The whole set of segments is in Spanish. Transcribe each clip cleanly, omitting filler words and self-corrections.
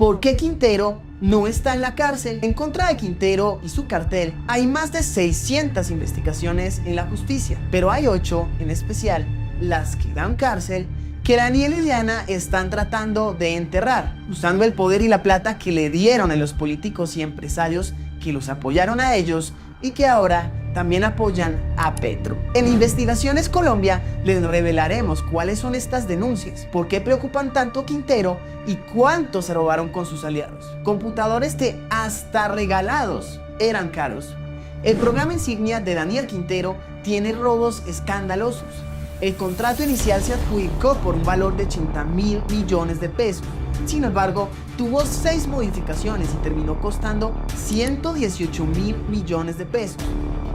¿Por qué Quintero no está en la cárcel? En contra de Quintero y su cartel hay más de 600 investigaciones en la justicia, pero hay 8 en especial, las que dan cárcel, que Daniel y Diana están tratando de enterrar, usando el poder y la plata que le dieron a los políticos y empresarios que los apoyaron a ellos y que ahora también apoyan a Petro. En Investigaciones Colombia les revelaremos cuáles son estas denuncias, por qué preocupan tanto a Quintero y cuánto se robaron con sus aliados. Computadores de hasta regalados eran caros. El programa insignia de Daniel Quintero tiene robos escandalosos. El contrato inicial se adjudicó por un valor de 80.000 millones de pesos. Sin embargo, tuvo 6 modificaciones y terminó costando 118.000 millones de pesos.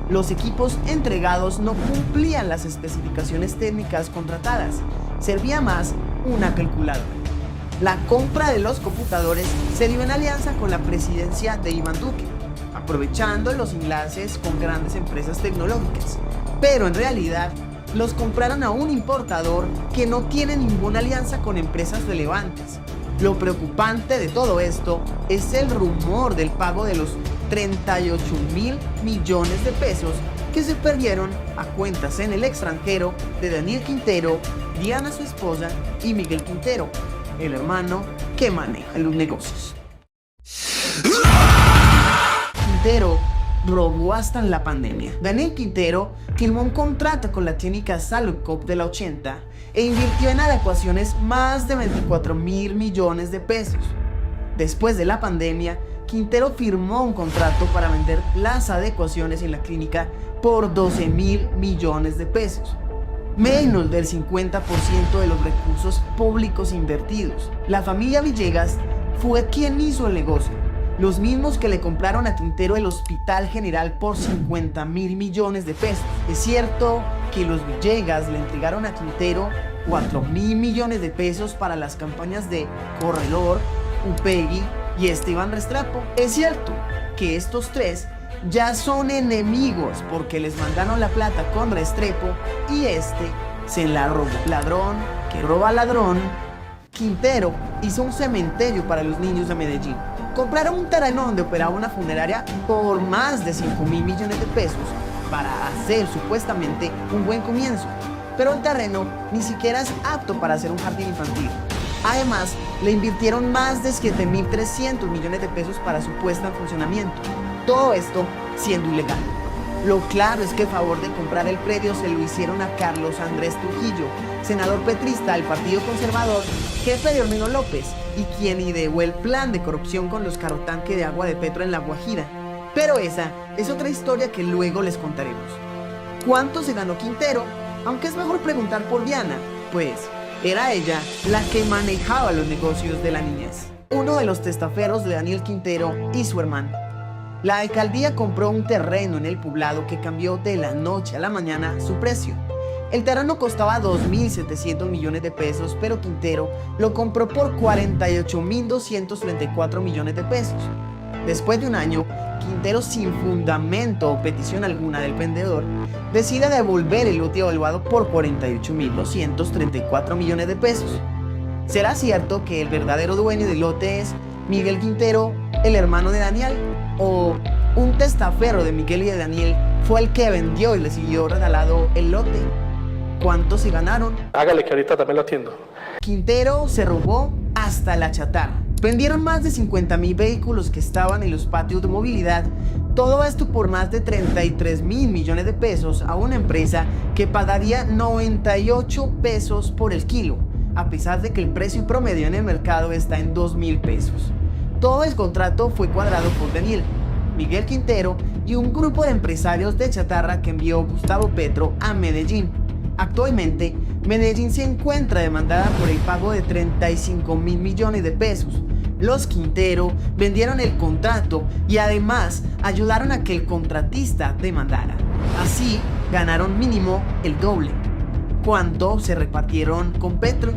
Los equipos entregados no cumplían las especificaciones técnicas contratadas. Servía más una calculadora. La compra de los computadores se dio en alianza con la presidencia de Iván Duque, aprovechando los enlaces con grandes empresas tecnológicas. Pero en realidad, los compraron a un importador que no tiene ninguna alianza con empresas relevantes. Lo preocupante de todo esto es el rumor del pago de los 38.000 millones de pesos que se perdieron a cuentas en el extranjero de Daniel Quintero, Diana su esposa y Miguel Quintero, el hermano que maneja los negocios. Quintero robó hasta en la pandemia. Daniel Quintero firmó un contrato con la clínica Salud de la 80 e invirtió en adecuaciones más de 24.000 millones de pesos. Después de la pandemia, Quintero firmó un contrato para vender las adecuaciones en la clínica por 12.000 millones de pesos, menos del 50% de los recursos públicos invertidos. La familia Villegas fue quien hizo el negocio, los mismos que le compraron a Quintero el Hospital General por 50.000 millones de pesos. Es cierto que los Villegas le entregaron a Quintero 4.000 millones de pesos para las campañas de Corredor, Upegui y Esteban Restrepo. Es cierto que estos tres ya son enemigos porque les mandaron la plata con Restrepo y este se la robó. Ladrón que roba ladrón. Quintero hizo un cementerio para los niños de Medellín. Compraron un terreno donde operaba una funeraria por más de 5.000 millones de pesos para hacer supuestamente un buen comienzo. Pero el terreno ni siquiera es apto para hacer un jardín infantil. Además, le invirtieron más de 7.300 millones de pesos para su puesta en funcionamiento. Todo esto siendo ilegal. Lo claro es que el favor de comprar el predio se lo hicieron a Carlos Andrés Trujillo, senador petrista del Partido Conservador, jefe de Ormino López y quien ideó el plan de corrupción con los carrotanques de agua de Petro en La Guajira. Pero esa es otra historia que luego les contaremos. ¿Cuánto se ganó Quintero? Aunque es mejor preguntar por Diana, pues era ella la que manejaba los negocios de la niñez. Uno de los testaferros de Daniel Quintero y su hermano. La alcaldía compró un terreno en el poblado que cambió de la noche a la mañana su precio. El terreno costaba 2.700 millones de pesos, pero Quintero lo compró por 48.234 millones de pesos. Después de un año, Quintero, sin fundamento o petición alguna del vendedor, decide devolver el lote evaluado por 48.234 millones de pesos. ¿Será cierto que el verdadero dueño del lote es Miguel Quintero, el hermano de Daniel? ¿O un testaferro de Miguel y de Daniel fue el que vendió y le siguió regalado el lote? ¿Cuánto se ganaron? Hágale que ahorita también lo atiendo. Quintero se robó hasta la chatarra. Vendieron más de 50.000 vehículos que estaban en los patios de movilidad. Todo esto por más de 33.000 millones de pesos a una empresa que pagaría 98 pesos por el kilo, a pesar de que el precio promedio en el mercado está en 2.000 pesos. Todo el contrato fue cuadrado por Daniel, Miguel Quintero y un grupo de empresarios de chatarra que envió Gustavo Petro a Medellín. Actualmente, Medellín se encuentra demandada por el pago de 35.000 millones de pesos. Los Quintero vendieron el contrato y además ayudaron a que el contratista demandara. Así, ganaron mínimo el doble. ¿Cuánto se repartieron con Petro?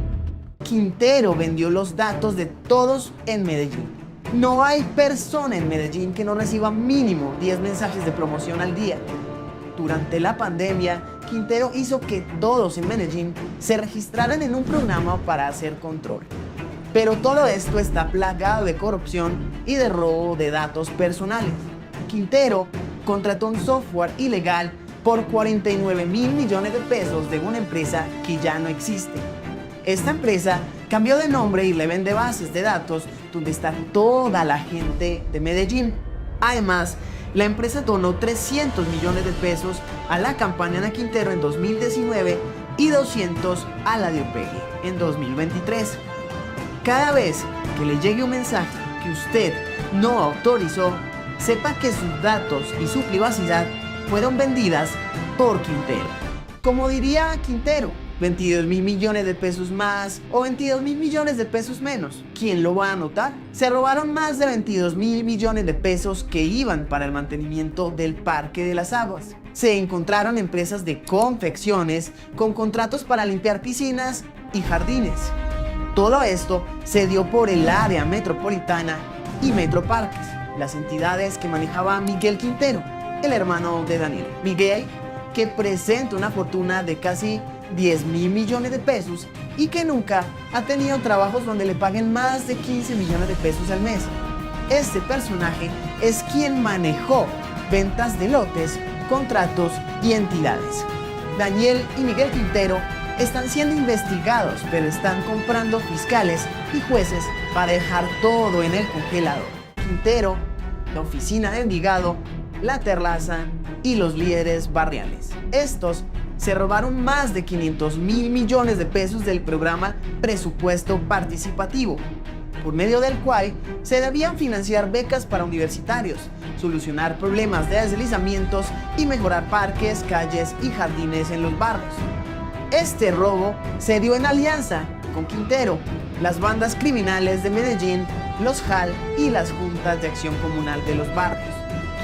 Quintero vendió los datos de todos en Medellín. No hay persona en Medellín que no reciba mínimo 10 mensajes de promoción al día. Durante la pandemia, Quintero hizo que todos en Medellín se registraran en un programa para hacer control. Pero todo esto está plagado de corrupción y de robo de datos personales. Quintero contrató un software ilegal por 49.000 millones de pesos de una empresa que ya no existe. Esta empresa cambió de nombre y le vende bases de datos donde está toda la gente de Medellín. Además, la empresa donó 300 millones de pesos a la campaña de Quintero en 2019 y 200 a la de Upegui en 2023. Cada vez que le llegue un mensaje que usted no autorizó, sepa que sus datos y su privacidad fueron vendidas por Quintero. Como diría Quintero, 22.000 millones de pesos más o 22.000 millones de pesos menos. ¿Quién lo va a notar? Se robaron más de 22.000 millones de pesos que iban para el mantenimiento del Parque de las Aguas. Se encontraron empresas de confecciones con contratos para limpiar piscinas y jardines. Todo esto se dio por el área metropolitana y Metroparques, las entidades que manejaba Miguel Quintero, el hermano de Daniel. Miguel, que presenta una fortuna de casi 10.000 millones de pesos y que nunca ha tenido trabajos donde le paguen más de 15 millones de pesos al mes. Este personaje es quien manejó ventas de lotes, contratos y entidades. Daniel y Miguel Quintero están siendo investigados, pero están comprando fiscales y jueces para dejar todo en el congelador. Quintero, la oficina de Envigado, la terraza y los líderes barriales. Estos se robaron más de 500.000 millones de pesos del programa Presupuesto Participativo, por medio del cual se debían financiar becas para universitarios, solucionar problemas de deslizamientos y mejorar parques, calles y jardines en los barrios. Este robo se dio en alianza con Quintero, las bandas criminales de Medellín, los JAL y las juntas de acción comunal de los barrios.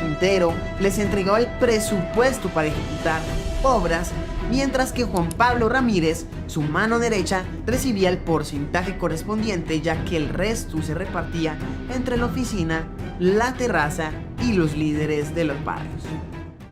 Quintero les entregó el presupuesto para ejecutar obras, mientras que Juan Pablo Ramírez, su mano derecha, recibía el porcentaje correspondiente, ya que el resto se repartía entre la oficina, la terraza y los líderes de los barrios.